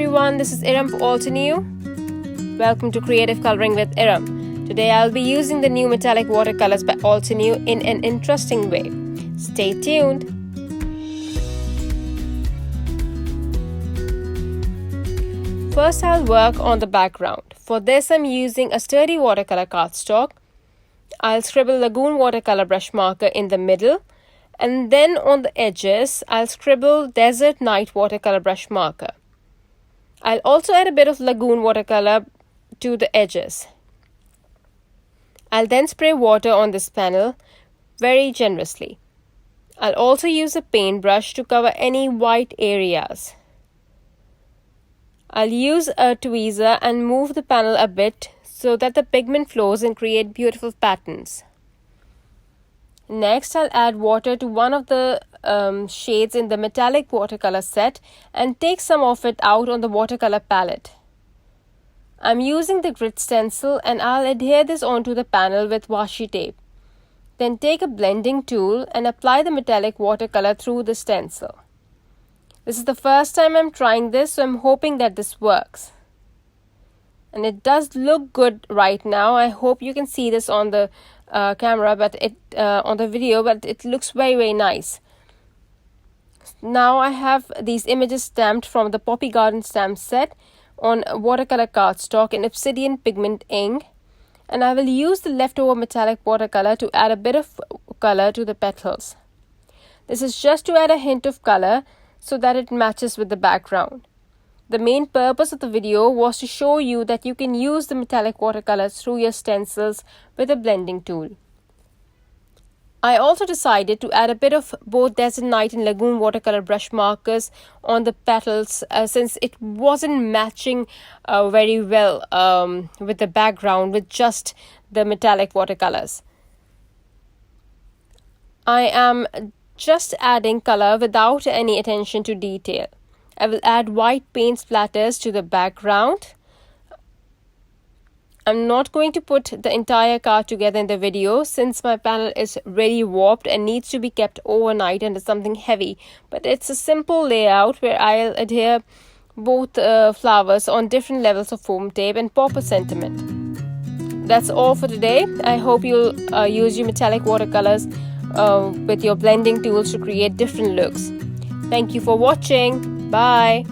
everyone, this is Erum for Altenew. Welcome to Creative Coloring with Erum. Today I'll be using the new metallic watercolors by Altenew in an interesting way. Stay tuned. First I'll work on the background. For this I'm using a sturdy watercolor cardstock. I'll scribble Lagoon watercolor brush marker in the middle, and then on the edges I'll scribble Desert Night watercolor brush marker. I'll also add a bit of Lagoon watercolor to the edges. I'll then spray water on this panel very generously. I'll also use a paintbrush to cover any white areas. I'll use a tweezer and move the panel a bit so that the pigment flows and create beautiful patterns. Next, I'll add water to one of the shades in the metallic watercolor set and take some of it out on the watercolor palette. I'm using the grit stencil and I'll adhere this onto the panel with washi tape. Then take a blending tool and apply the metallic watercolor through the stencil. This is the first time I'm trying this, so I'm hoping that this works. And it does look good right now. I hope you can see this on the camera, but on the video, but it looks very nice. Now I have these images stamped from the Poppy Garden stamp set on watercolor cardstock in Obsidian Pigment Ink, and I will use the leftover metallic watercolor to add a bit of color to the petals. This is just to add a hint of color so that it matches with the background. The main purpose of the video was to show you that you can use the metallic watercolors through your stencils with a blending tool. I also decided to add a bit of both Desert Night and Lagoon watercolor brush markers on the petals since it wasn't matching very well with the background with just the metallic watercolors. I am just adding color without any attention to detail. I will add white paint splatters to the background. I'm not going to put the entire card together in the video since my panel is really warped and needs to be kept overnight under something heavy. But it's a simple layout where I'll adhere both flowers on different levels of foam tape and pop a sentiment. That's all for today. I hope you'll use your metallic watercolors with your blending tools to create different looks. Thank you for watching. Bye.